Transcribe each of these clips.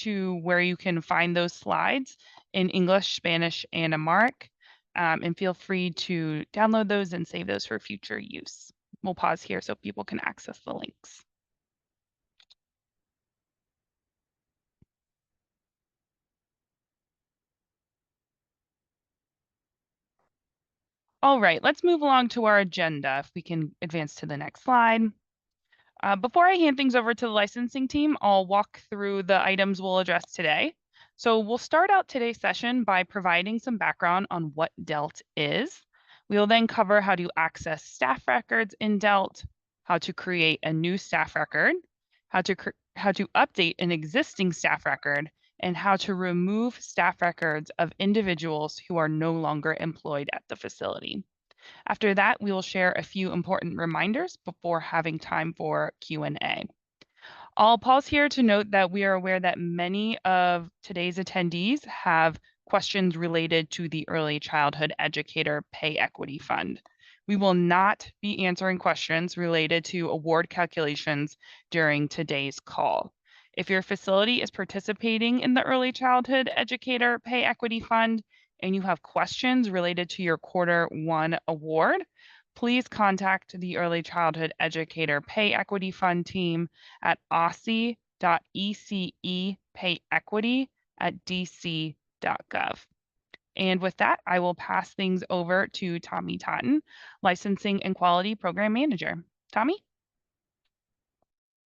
to where you can find those slides in English, Spanish, and Amharic, and feel free to download those and save those for future use. We'll pause here so people can access the links. All right, let's move along to our agenda. If we can advance to the next slide. Before I hand things over to the licensing team, I'll walk through the items we'll address today. So we'll start out today's session by providing some background on what DELLT is. We'll then cover how to access staff records in DELLT, how to create a new staff record, how to update an existing staff record, and how to remove staff records of individuals who are no longer employed at the facility. After that, we will share a few important reminders before having time for Q&A. I'll pause here to note that we are aware that many of today's attendees have questions related to the Early Childhood Educator Pay Equity Fund. We will not be answering questions related to award calculations during today's call. If your facility is participating in the Early Childhood Educator Pay Equity Fund and you have questions related to your Q1 award, please contact the Early Childhood Educator Pay Equity Fund team at ossi.ecepayequity@dc.gov. And with that, I will pass things over to Tommy Totten, Licensing and Quality Program Manager. Tommy?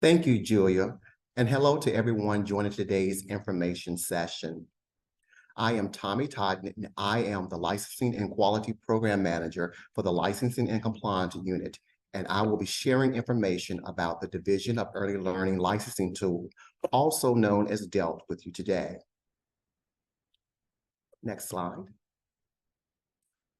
Thank you, Julia, and hello to everyone joining today's information session. I am Tommy Totten, and I am the Licensing and Quality Program Manager for the Licensing and Compliance Unit, and I will be sharing information about the Division of Early Learning Licensing Tool, also known as DELLT, with you today. Next slide.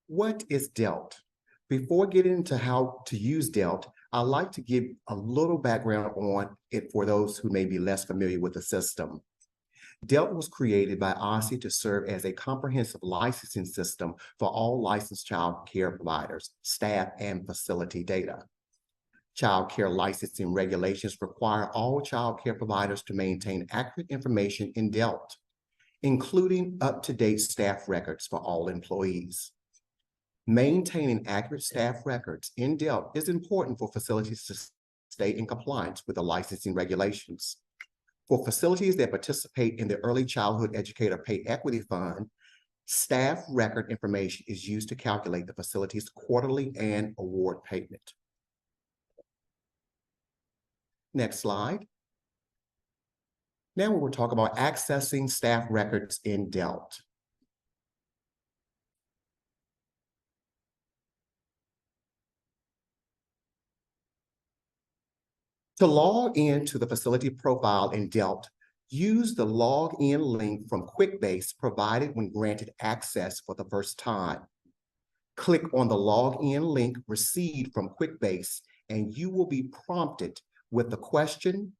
What is DELLT? Before getting into how to use DELLT, I'd like to give a little background on it for those who may be less familiar with the system. DELLT was created by OSSI to serve as a comprehensive licensing system for all licensed child care providers, staff, and facility data. Child care licensing regulations require all child care providers to maintain accurate information in DELLT, including up-to-date staff records for all employees. Maintaining accurate staff records in DELLT is important for facilities to stay in compliance with the licensing regulations. For facilities that participate in the Early Childhood Educator Pay Equity Fund, staff record information is used to calculate the facility's quarterly and award payment. Next slide. Now we'll talk about accessing staff records in DELLT. To log into the facility profile in DELLT, use the login link from QuickBase provided when granted access for the first time. Click on the login link received from QuickBase and you will be prompted with the question,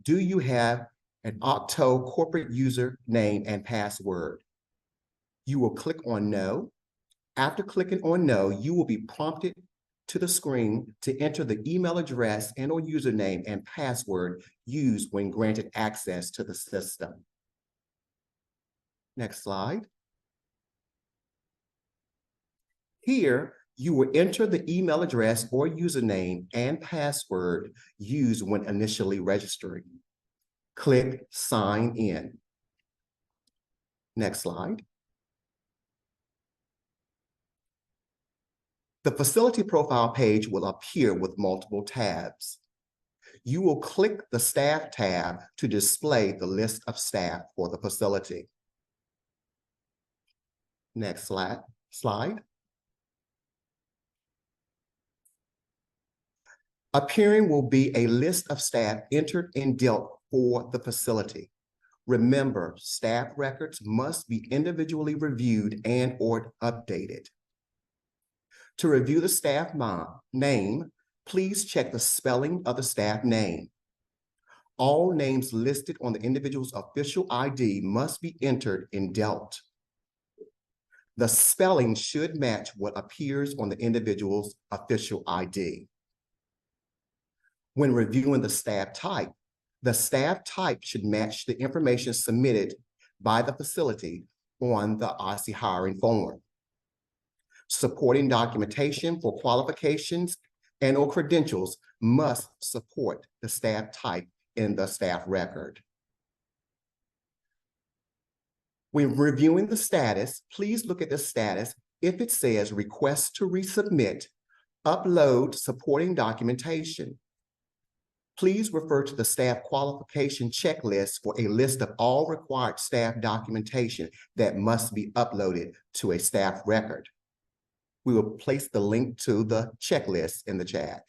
do you have an Octo corporate user name and password? You will click on No. After clicking on No, you will be prompted to the screen to enter the email address and or username and password used when granted access to the system. Next slide. Here, you will enter the email address or username and password used when initially registering. Click Sign In. Next slide. The facility profile page will appear with multiple tabs. You will click the Staff tab to display the list of staff for the facility. Next slide. Appearing will be a list of staff entered in DELLT for the facility. Remember, staff records must be individually reviewed and or updated. To review the staff name, please check the spelling of the staff name. All names listed on the individual's official ID must be entered in DELLT. The spelling should match what appears on the individual's official ID. When reviewing the staff type, The staff type should match the information submitted by the facility on the OSSI hiring form. Supporting documentation for qualifications and/or credentials must support the staff type in the staff record. When reviewing the status, please look at the status. If it says request to resubmit, upload supporting documentation. Please refer to the staff qualification checklist for a list of all required staff documentation that must be uploaded to a staff record. We will place the link to the checklist in the chat.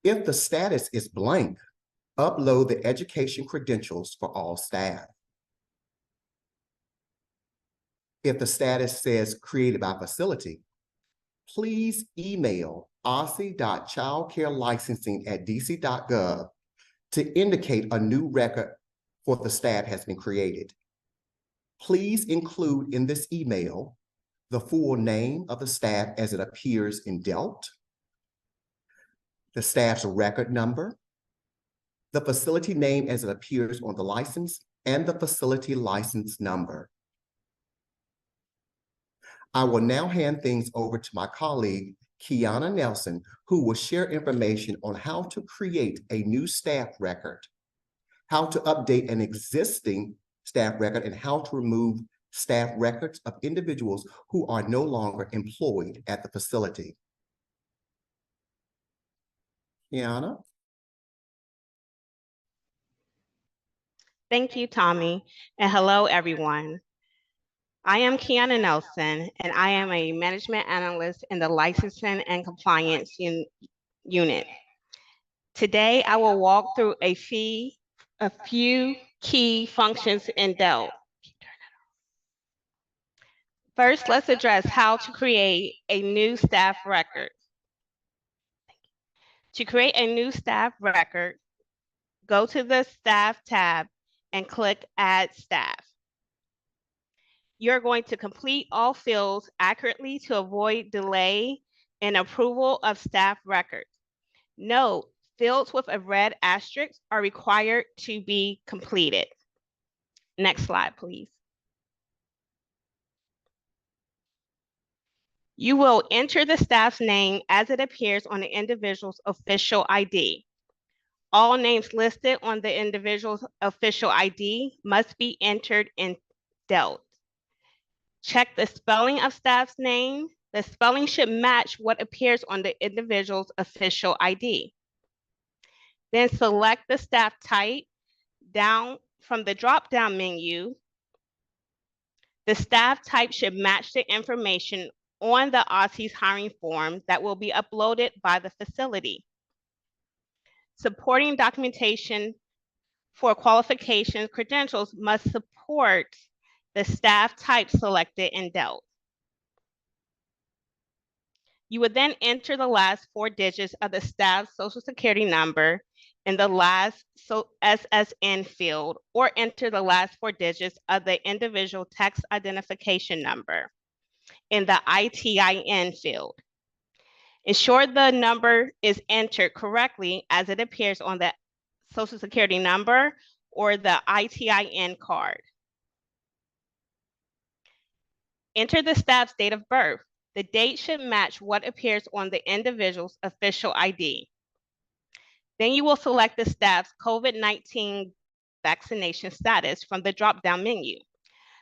If the status is blank, upload the education credentials for all staff. If the status says created by facility, please email ossi.childcarelicensing@dc.gov to indicate a new record for the staff has been created. Please include in this email the full name of the staff as it appears in DELLT, the staff's record number, the facility name as it appears on the license, and the facility license number. I will now hand things over to my colleague, Kiana Nelson, who will share information on how to create a new staff record, how to update an existing staff record, and how to remove staff records of individuals who are no longer employed at the facility. Kiana? Thank you, Tommy, and hello, everyone. I am Kiana Nelson, and I am a management analyst in the licensing and compliance unit. Today, I will walk through a few key functions in DELLT. First, let's address how to create a new staff record. To create a new staff record, go to the Staff tab and click Add Staff. You're going to complete all fields accurately to avoid delay in approval of staff records. Note, fields with a red asterisk are required to be completed. Next slide, please. You will enter the staff's name as it appears on the individual's official ID. All names listed on the individual's official ID must be entered in DELLT. Check the spelling of staff's name. The spelling should match what appears on the individual's official ID. Then select the staff type down from the drop-down menu. The staff type should match the information on the OSSI's hiring form that will be uploaded by the facility. Supporting documentation for qualifications credentials must support the staff type selected in DELLT. You would then enter the last 4 digits of the staff's Social Security number in the last SSN field, or enter the last 4 digits of the individual tax identification number in the ITIN field. Ensure the number is entered correctly as it appears on the Social Security number or the ITIN card. Enter the staff's date of birth. The date should match what appears on the individual's official ID. Then you will select the staff's COVID-19 vaccination status from the drop-down menu.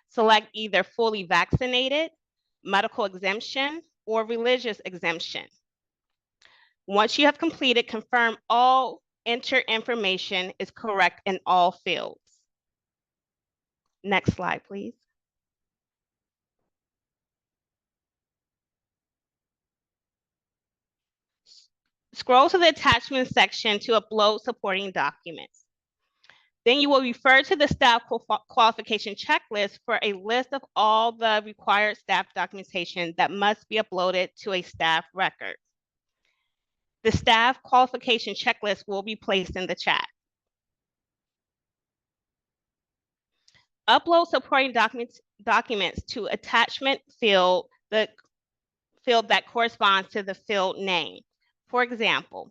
Select either fully vaccinated, medical exemption, or religious exemption. Once you have completed, confirm all entered information is correct in all fields. Next slide, please. Scroll to the attachment section to upload supporting documents. Then you will refer to the staff qualification checklist for a list of all the required staff documentation that must be uploaded to a staff record. The staff qualification checklist will be placed in the chat. Upload supporting documents to attachment field, the field that corresponds to the field name. For example,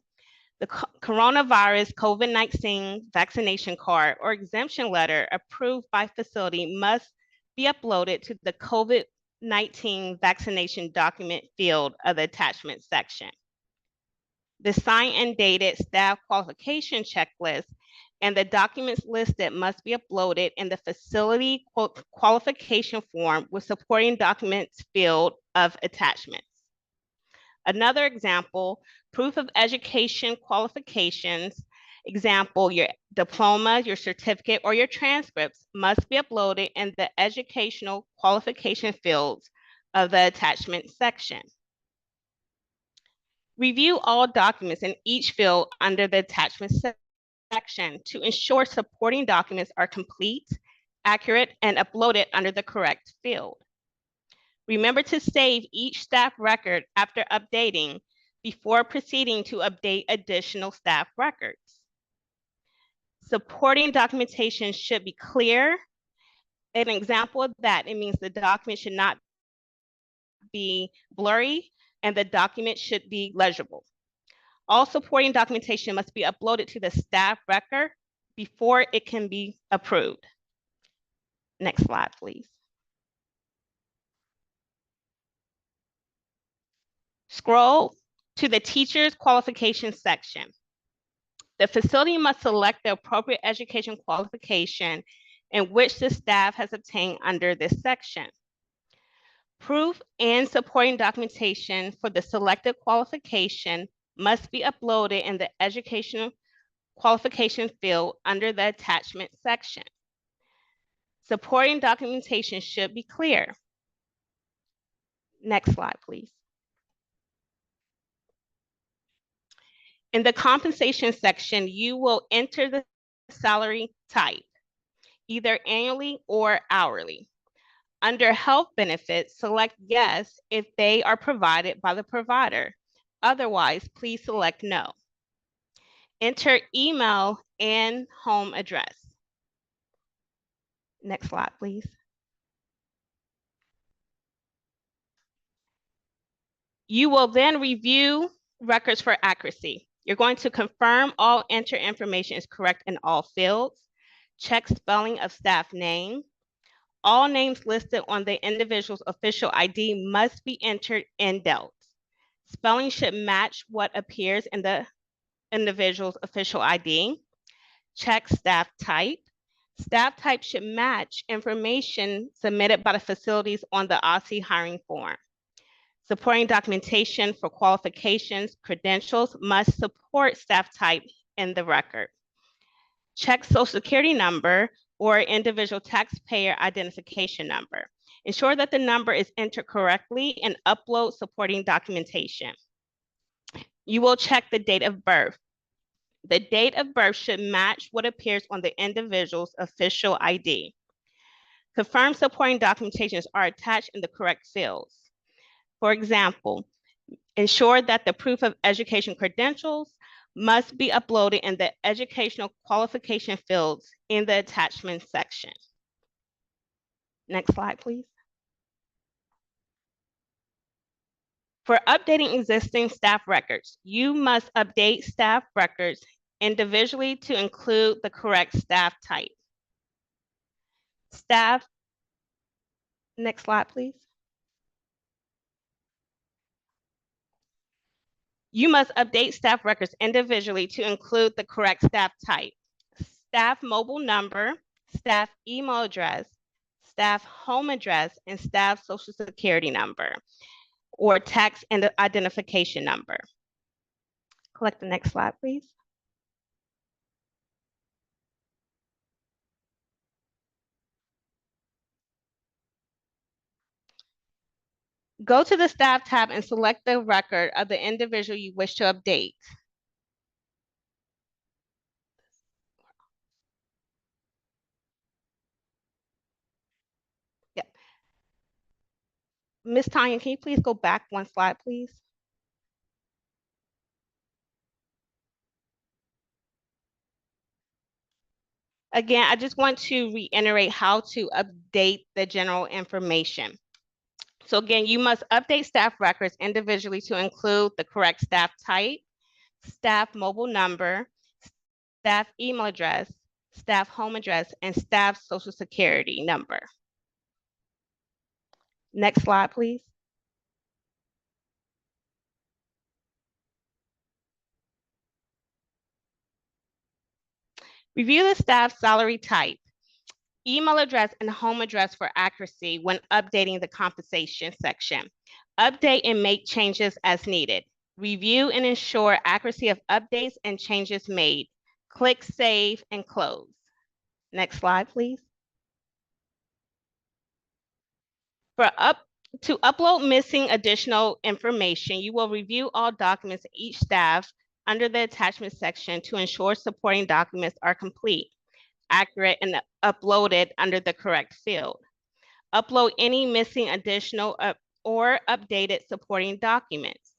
The coronavirus COVID-19 vaccination card or exemption letter approved by facility must be uploaded to the COVID-19 vaccination document field of the attachment section. The signed and dated staff qualification checklist and the documents listed must be uploaded in the facility qualification form with supporting documents field of attachments. Another example, proof of education qualifications, example, your diploma, your certificate, or your transcripts must be uploaded in the educational qualification fields of the attachment section. Review all documents in each field under the attachment section to ensure supporting documents are complete, accurate, and uploaded under the correct field. Remember to save each staff record after updating before proceeding to update additional staff records. Supporting documentation should be clear. An example of that, it means the document should not be blurry and the document should be legible. All supporting documentation must be uploaded to the staff record before it can be approved. Next slide, please. Scroll to the teacher's qualification section. The facility must select the appropriate education qualification in which the staff has obtained under this section. Proof and supporting documentation for the selected qualification must be uploaded in the educational qualification field under the attachment section. Supporting documentation should be clear. Next slide, please. In the compensation section, you will enter the salary type, either annually or hourly. Under health benefits, select yes if they are provided by the provider. Otherwise, please select no. Enter email and home address. Next slide, please. You will then review records for accuracy. You're going to confirm all entered information is correct in all fields. Check spelling of staff name. All names listed on the individual's official ID must be entered in DELLT. Spelling should match what appears in the individual's official ID. Check staff type. Staff type should match information submitted by the facilities on the OSCE hiring form. Supporting documentation for qualifications, credentials must support staff type in the record. Check Social Security number or individual taxpayer identification number. Ensure that the number is entered correctly and upload supporting documentation. You will check the date of birth. The date of birth should match what appears on the individual's official ID. Confirm supporting documentations are attached in the correct fields. For example, ensure that the proof of education credentials must be uploaded in the educational qualification fields in the attachment section. Next slide, please. For updating existing staff records, you must update staff records individually to include the correct staff type. Next slide, please. You must update staff records individually to include the correct staff type. Staff mobile number, staff email address, staff home address, and staff social security number, or tax and identification number. Collect the next slide, please. Go to the staff tab and select the record of the individual you wish to update. Yep. Ms. Tanya, can you please go back one slide, please? Again, I just want to reiterate how to update the general information. So again, you must update staff records individually to include the correct staff type. staff mobile number, staff email address, staff home address, and staff social security number. Next slide, please. Review the staff salary type, email address, and home address for accuracy when updating the compensation section. Update and make changes as needed. Review and ensure accuracy of updates and changes made. Click Save and Close. Next slide, please. To upload missing additional information, you will review all documents in each staff under the attachment section to ensure supporting documents are complete, accurate, and uploaded under the correct field. Upload any missing additional or updated supporting documents.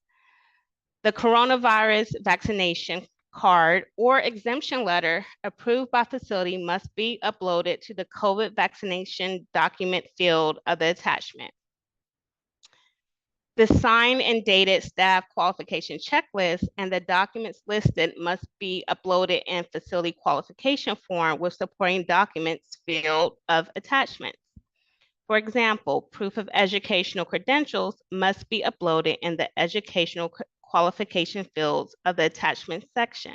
The coronavirus vaccination card or exemption letter approved by facility must be uploaded to the COVID vaccination document field of the attachment. The signed and dated staff qualification checklist and the documents listed must be uploaded in facility qualification form with supporting documents field of attachments. For example, proof of educational credentials must be uploaded in the educational qualification fields of the attachment section.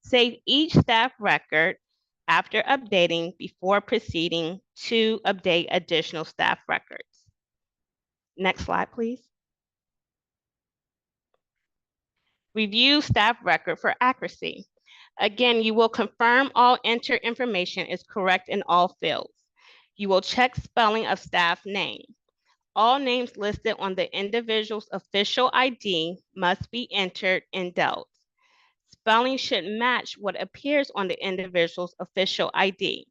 Save each staff record after updating before proceeding to update additional staff records. Next slide, please. Review staff record for accuracy. Again, you will confirm all entered information is correct in all fields. You will check spelling of staff name. All names listed on the individual's official ID must be entered in DELLT. Spelling should match what appears on the individual's official ID.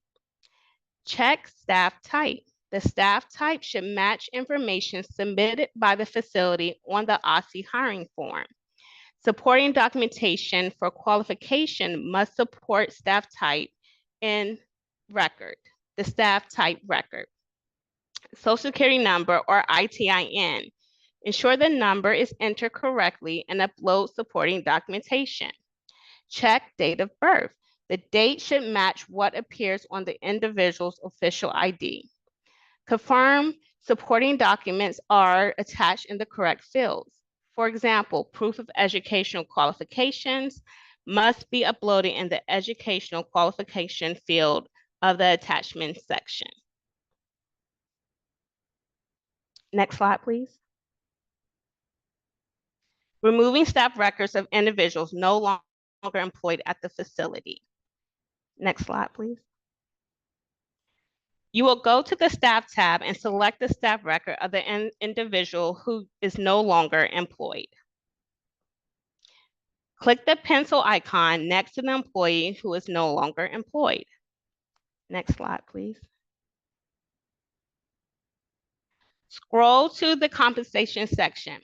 Check staff type. The staff type should match information submitted by the facility on the OSSI hiring form. Supporting documentation for qualification must support staff type in record, the staff type record. Social Security number or ITIN. Ensure the number is entered correctly and upload supporting documentation. Check date of birth. The date should match what appears on the individual's official ID. Confirm supporting documents are attached in the correct fields. For example, proof of educational qualifications must be uploaded in the educational qualification field of the attachment section. Next slide, please. Removing staff records of individuals no longer employed at the facility. Next slide, please. You will go to the staff tab and select the staff record of the individual who is no longer employed. Click the pencil icon next to the employee who is no longer employed. Next slide, please. Scroll to the compensation section.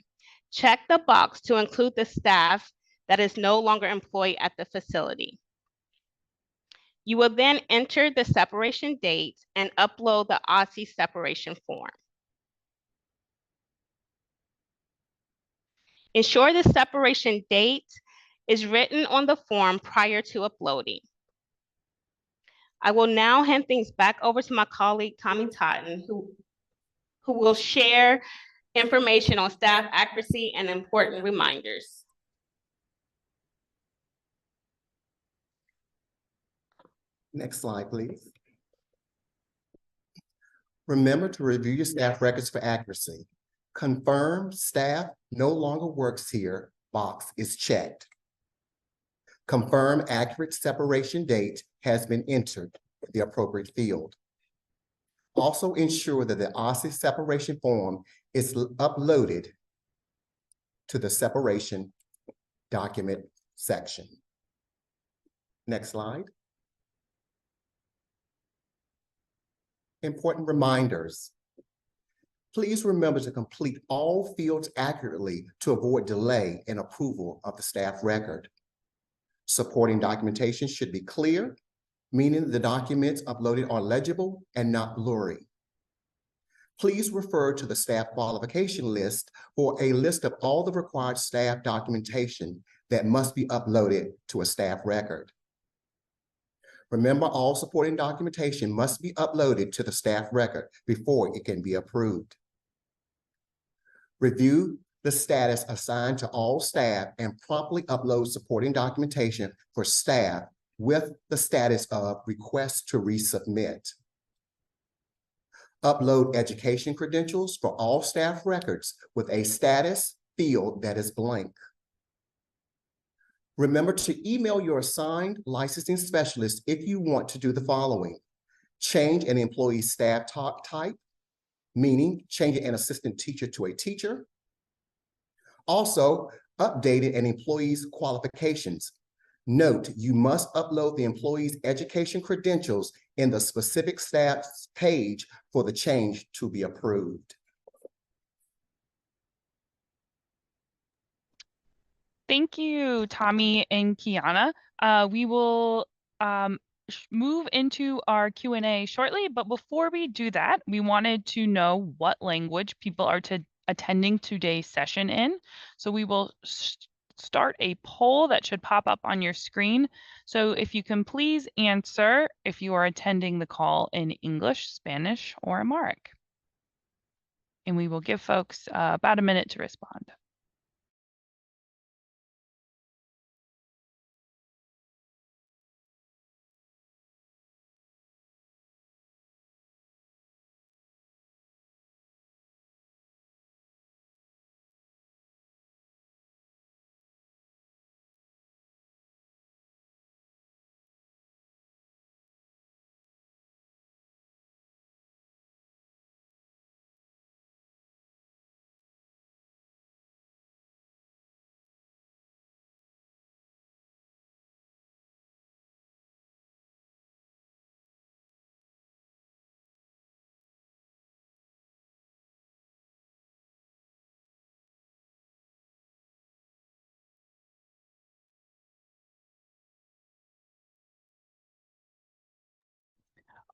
Check the box to include the staff that is no longer employed at the facility. You will then enter the separation date and upload the OSSI separation form. Ensure the separation date is written on the form prior to uploading. I will now hand things back over to my colleague, Tommy Totten, who will share information on staff accuracy and important reminders. Next slide, please. Remember to review your staff records for accuracy. Confirm staff no longer works here box is checked. Confirm accurate separation date has been entered in the appropriate field. Also ensure that the OSSI separation form is uploaded to the separation document section. Next slide. Important reminders. Please remember to complete all fields accurately to avoid delay in approval of the staff record. Supporting documentation should be clear, meaning the documents uploaded are legible and not blurry. Please refer to the staff qualification list for a list of all the required staff documentation that must be uploaded to a staff record. Remember, all supporting documentation must be uploaded to the staff record before it can be approved. Review the status assigned to all staff and promptly upload supporting documentation for staff with the status of request to resubmit. Upload education credentials for all staff records with a status field that is blank. Remember to email your assigned licensing specialist if you want to do the following: change an employee's staff type, meaning changing an assistant teacher to a teacher. Also, updated an employee's qualifications. Note, you must upload the employee's education credentials in the specific staff page for the change to be approved. Thank you, Tommy and Kiana. We will move into our Q&A shortly, but before we do that, we wanted to know what language people are attending today's session in. So we will start a poll that should pop up on your screen. So if you can please answer if you are attending the call in English, Spanish, or Amharic. And we will give folks about a minute to respond.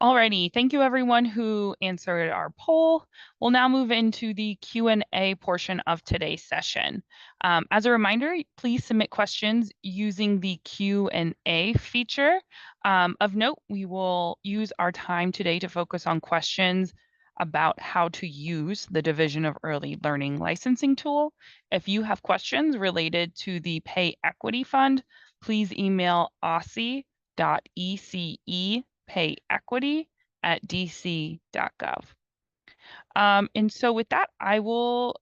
Alrighty, thank you everyone who answered our poll. We'll now move into the Q&A portion of today's session. As a reminder, please submit questions using the Q&A feature. Of note, we will use our time today to focus on questions about how to use the Division of Early Learning licensing tool. If you have questions related to the Pay Equity Fund, please email aussie.ecepayequity@dc.gov. And so with that, I will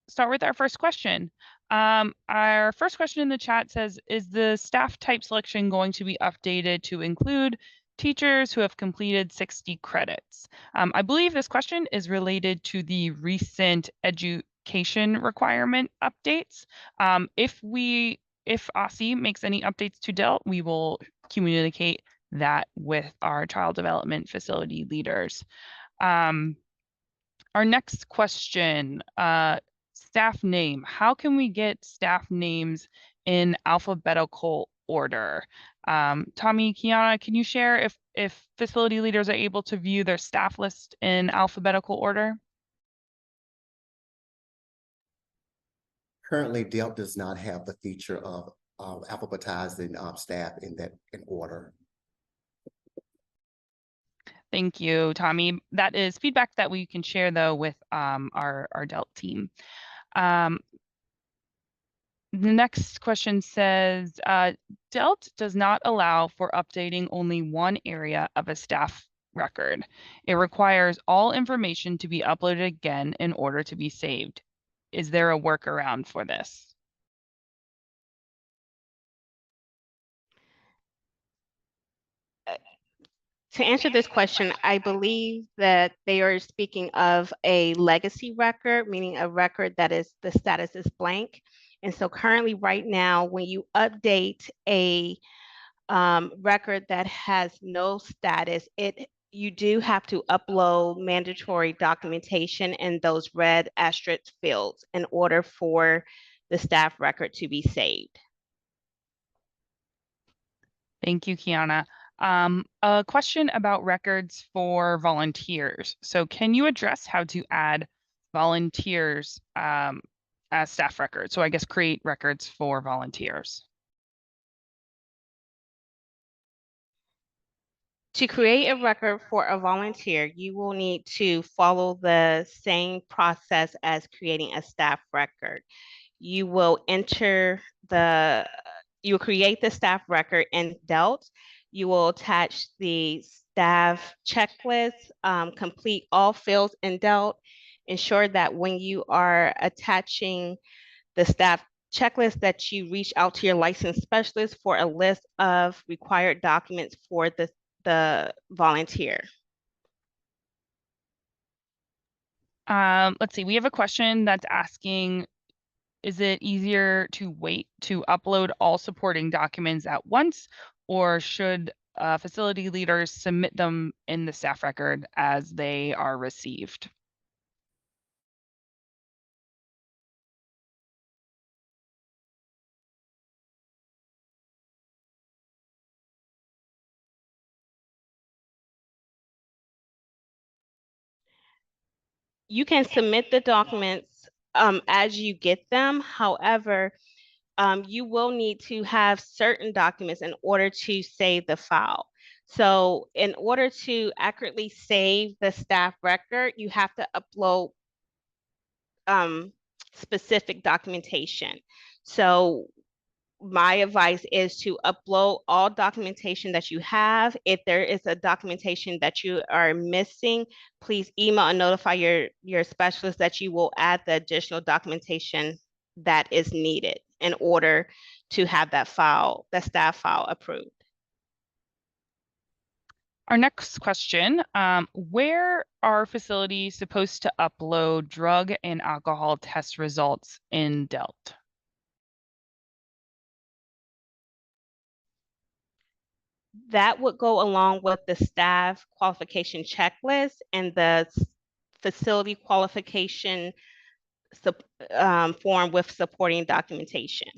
start with our first question. Our first question in the chat says, is the staff type selection going to be updated to include teachers who have completed 60 credits? I believe this question is related to the recent education requirement updates. If OSSI makes any updates to DELLT, we will communicate that with our child development facility leaders. Our next question, staff name. How can we get staff names in alphabetical order? Tommy, Kiana, can you share if facility leaders are able to view their staff list in alphabetical order? Currently, DELLT does not have the feature of alphabetizing staff in order. Thank you, Tommy. That is feedback that we can share though with our DELLT team. The next question says, DELLT does not allow for updating only one area of a staff record. It requires all information to be uploaded again in order to be saved. Is there a workaround for this? To answer this question, I believe that they are speaking of a legacy record, meaning a record that is the status is blank. And so currently right now, when you update a record that has no status, you do have to upload mandatory documentation in those red asterisk fields in order for the staff record to be saved. Thank you, Kiana. A question about records for volunteers. So can you address how to add volunteers as staff records. So I guess create records for volunteers. To create a record for a volunteer, you will need to follow the same process as creating a staff record. You will create the staff record in DELT. You will attach the staff checklist, complete all fields in DELT. Ensure that when you are attaching the staff checklist that you reach out to your licensed specialist for a list of required documents for the volunteer. Let's see, we have a question that's asking, is it easier to wait to upload all supporting documents at once, or should facility leaders submit them in the staff record as they are received? You can submit the documents as you get them. However, you will need to have certain documents in order to save the file. So in order to accurately save the staff record, you have to upload specific documentation. So my advice is to upload all documentation that you have. If there is a documentation that you are missing, please email and notify your specialist that you will add the additional documentation that is needed in order to have that file, the staff file approved. Our next question, where are facilities supposed to upload drug and alcohol test results in DELT? That would go along with the staff qualification checklist and the facility qualification form with supporting documentation.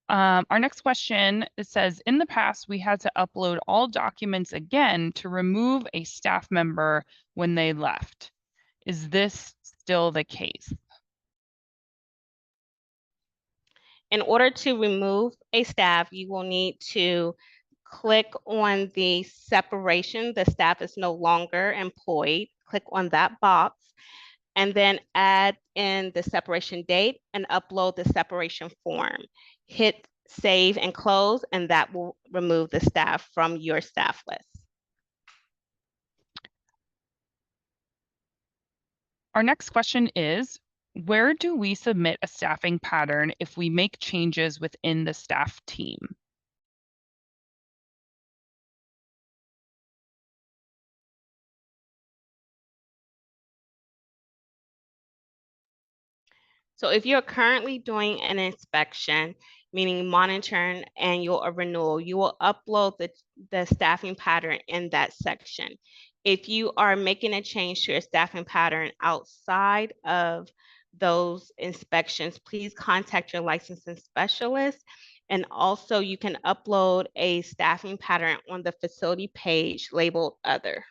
Our next question, it says, in the past, we had to upload all documents again to remove a staff member when they left. Is this still the case? In order to remove a staff, you will need to click on the separation. The staff is no longer employed. Click on that box and then add in the separation date and upload the separation form. Hit save and close, and that will remove the staff from your staff list. Our next question is, where do we submit a staffing pattern if we make changes within the staff team? So if you're currently doing an inspection, meaning monitoring annual or renewal, you will upload the staffing pattern in that section. If you are making a change to your staffing pattern outside of those inspections, please contact your licensing specialist. And also you can upload a staffing pattern on the facility page labeled Other.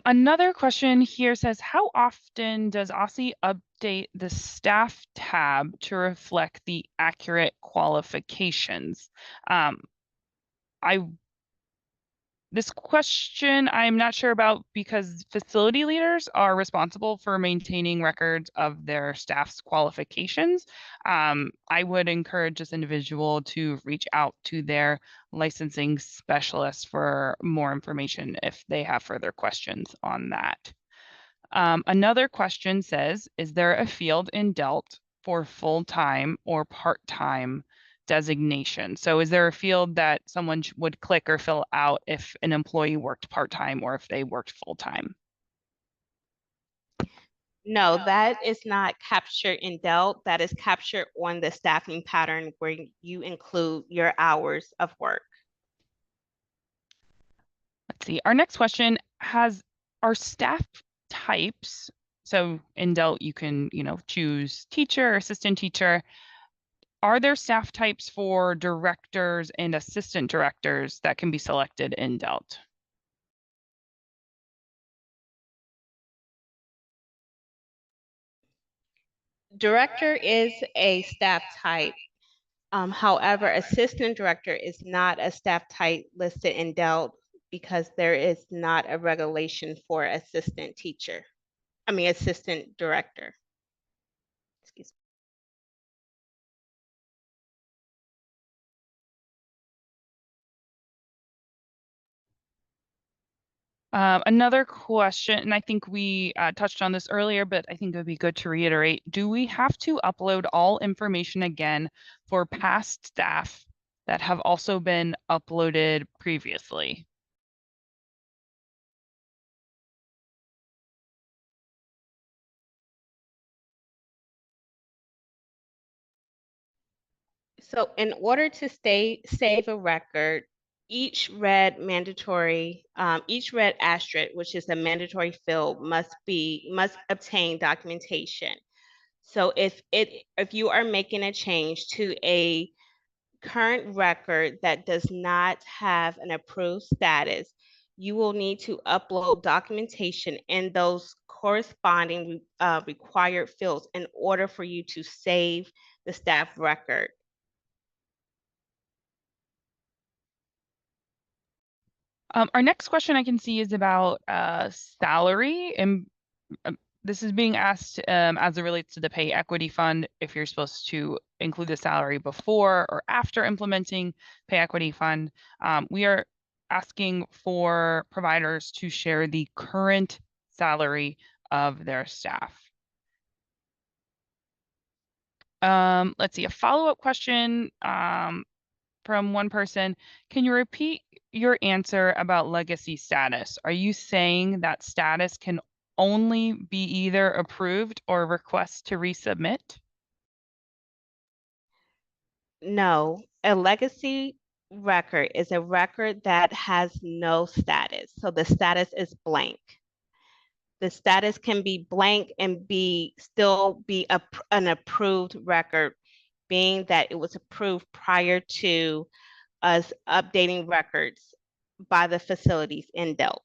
Another question here says, how often does OSSI update the staff tab to reflect the accurate qualifications? This question I'm not sure about because facility leaders are responsible for maintaining records of their staff's qualifications. I would encourage this individual to reach out to their licensing specialist for more information if they have further questions on that. Another question says, is there a field in DELT for full-time or part-time designation? So is there a field that someone would click or fill out if an employee worked part-time or if they worked full-time? No, that is not captured in DELT. That is captured on the staffing pattern where you include your hours of work. Let's see. Our next question are staff types. So in DELT, you can, choose teacher, assistant teacher. Are there staff types for directors and assistant directors that can be selected in DELT? Director is a staff type. However, assistant director is not a staff type listed in DELT because there is not a regulation for assistant director. Excuse me. Another question, and I think we touched on this earlier, but I think it would be good to reiterate. Do we have to upload all information again for past staff that have also been uploaded previously? So in order to save a record, each red asterisk, which is a mandatory field, must obtain documentation. So if you are making a change to a current record that does not have an approved status, you will need to upload documentation in those corresponding required fields in order for you to save the staff record. Our next question I can see is about salary, and this is being asked as it relates to the pay equity fund, if you're supposed to include the salary before or after implementing pay equity fund. We are asking for providers to share the current salary of their staff. Let's see, a follow-up question from one person. Can you repeat your answer about legacy status? Are you saying that status can only be either approved or request to resubmit? No, a legacy record is a record that has no status. So the status is blank. The status can be blank and still be an approved record, being that it was approved prior to us updating records by the facilities in DELT.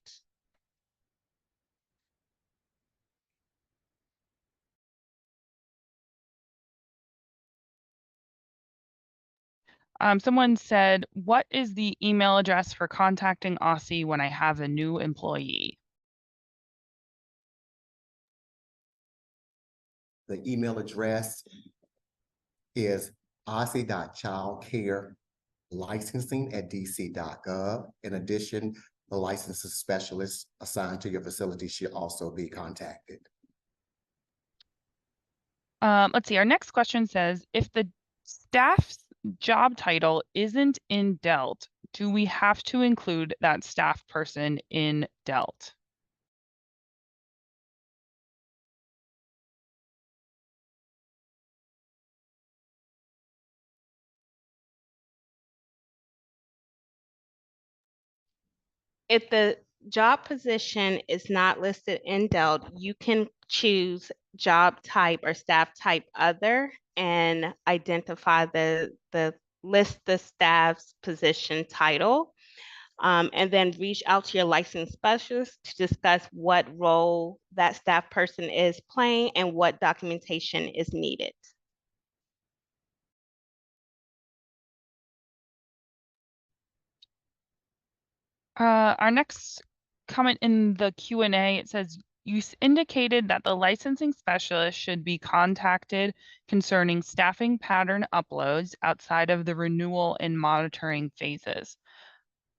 Someone said, what is the email address for contacting OSSI when I have a new employee? The email address is ossi.childcarelicensing@dc.gov. In addition, the licensing specialist assigned to your facility should also be contacted. Let's see, our next question says, if the staff's job title isn't in DELT, do we have to include that staff person in DELT? If the job position is not listed in DELT, you can choose job type or staff type other and identify list the staff's position title, and then reach out to your licensed specialist to discuss what role that staff person is playing and what documentation is needed. Our next comment in the Q&A, it says, you indicated that the licensing specialist should be contacted concerning staffing pattern uploads outside of the renewal and monitoring phases.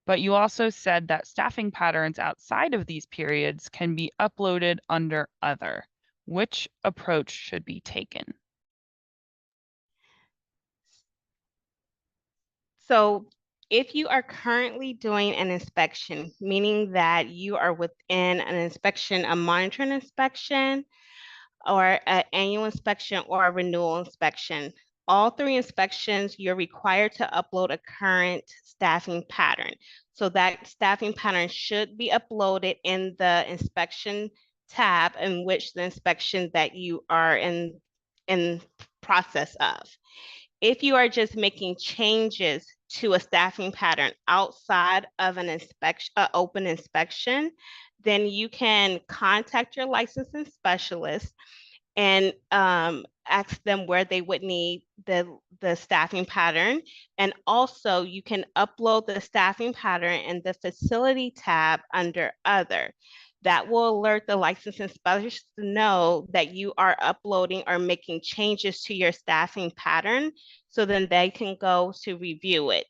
But you also said that staffing patterns outside of these periods can be uploaded under other. Which approach should be taken? So if you are currently doing an inspection, meaning that you are within an inspection, a monitoring inspection, or an annual inspection or a renewal inspection, all three inspections, you're required to upload a current staffing pattern. So that staffing pattern should be uploaded in the inspection tab in which the inspection that you are in process of. If you are just making changes to a staffing pattern outside of an open inspection, then you can contact your licensing specialist and ask them where they would need the staffing pattern. And also you can upload the staffing pattern in the facility tab under other. That will alert the licensing specialist to know that you are uploading or making changes to your staffing pattern, so then they can go to review it.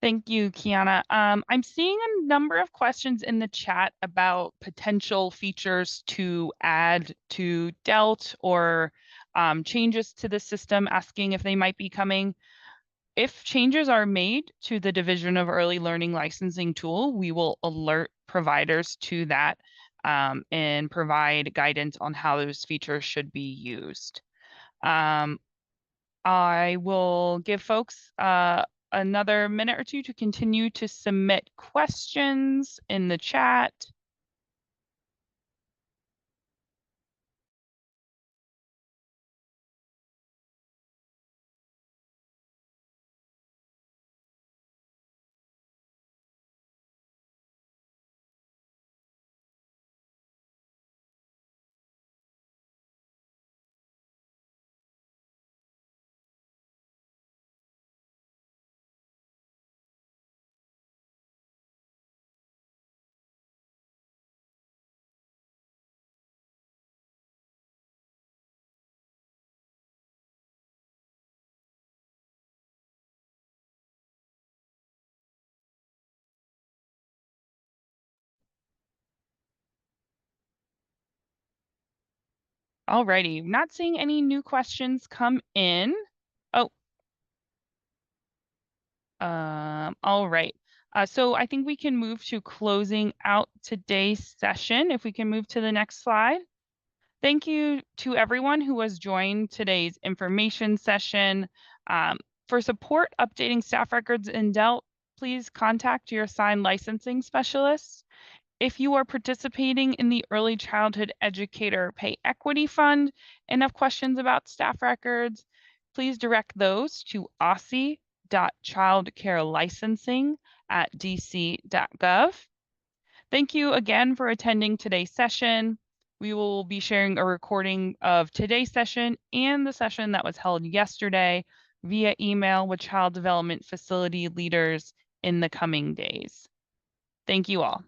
Thank you, Kiana. I'm seeing a number of questions in the chat about potential features to add to DELT or changes to the system, asking if they might be coming. If changes are made to the Division of Early Learning licensing tool, we will alert providers to that and provide guidance on how those features should be used. I will give folks another minute or two to continue to submit questions in the chat. Alrighty, not seeing any new questions come in. Oh. All right. So I think we can move to closing out today's session. If we can move to the next slide. Thank you to everyone who has joined today's information session. For support updating staff records in DELT, please contact your assigned licensing specialist. If you are participating in the Early Childhood Educator Pay Equity Fund and have questions about staff records, please direct those to aussie.childcarelicensing@dc.gov. Thank you again for attending today's session. We will be sharing a recording of today's session and the session that was held yesterday via email with Child Development Facility leaders in the coming days. Thank you all.